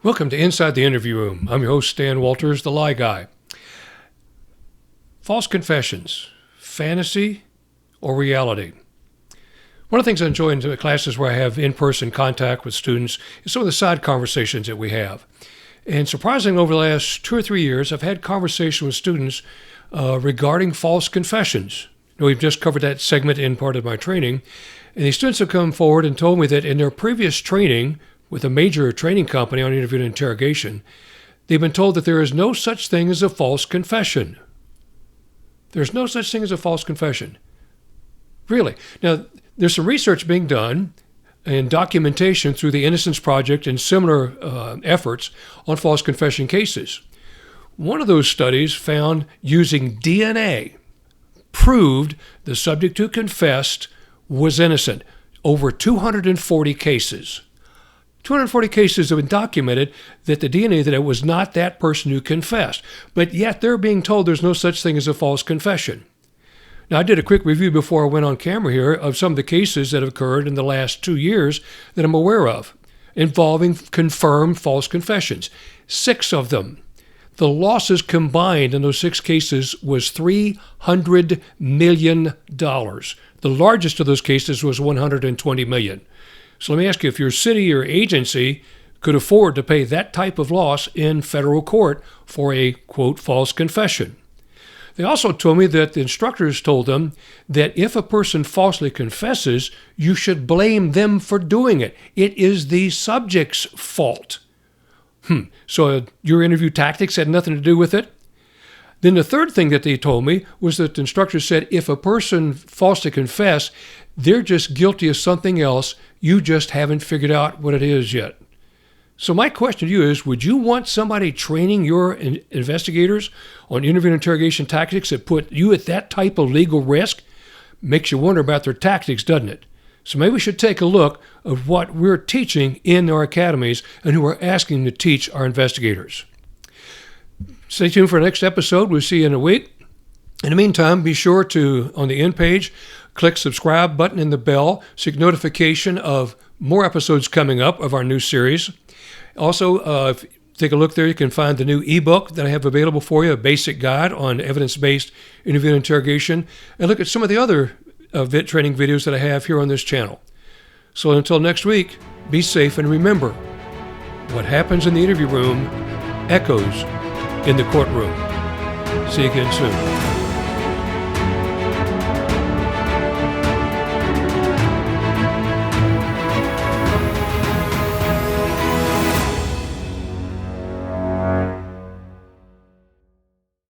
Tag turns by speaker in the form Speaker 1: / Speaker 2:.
Speaker 1: Welcome to Inside the Interview Room. I'm your host, Stan Walters, the Lie Guy. False confessions, fantasy or reality? One of the things I enjoy in the classes where I have in-person contact with students is some of the side conversations that we have. And surprisingly, over the last 2 or 3 years, I've had conversations with students regarding false confessions. We've just covered that segment in part of my training. And these students have come forward and told me that in their previous training with a major training company on interview and interrogation, they've been told that there is no such thing as a false confession. There's no such thing as a false confession. Really. Now, there's some research being done and documentation through the Innocence Project and similar efforts on false confession cases. One of those studies found using DNA proved the subject who confessed was innocent. Over 240 cases. 240 cases have been documented that the DNA, that it was not that person who confessed. But yet they're being told there's no such thing as a false confession. Now, I did a quick review before I went on camera here of some of the cases that have occurred in the last 2 years that I'm aware of involving confirmed false confessions. 6 of them. The losses combined in those 6 cases was $300 million. The largest of those cases was $120 million. So let me ask you, if your city or agency could afford to pay that type of loss in federal court for a, quote, false confession. They also told me that the instructors told them that if a person falsely confesses, you should blame them for doing it. It is the subject's fault. So your interview tactics had nothing to do with it? Then the third thing that they told me was that the instructor said if a person falsely confesses, they're just guilty of something else. You just haven't figured out what it is yet. So my question to you is, would you want somebody training your investigators on interview and interrogation tactics that put you at that type of legal risk? Makes you wonder about their tactics, doesn't it? So maybe we should take a look at what we're teaching in our academies and who we're asking to teach our investigators. Stay tuned for the next episode. We'll see you in a week. In the meantime, be sure to, on the end page, click subscribe button and the bell so you get notification of more episodes coming up of our new series. Also, if you take a look there, you can find the new ebook that I have available for you, a basic guide on evidence-based interview and interrogation, and look at some of the other training videos that I have here on this channel. So until next week, be safe and remember, what happens in the interview room echoes in the courtroom. See you again soon.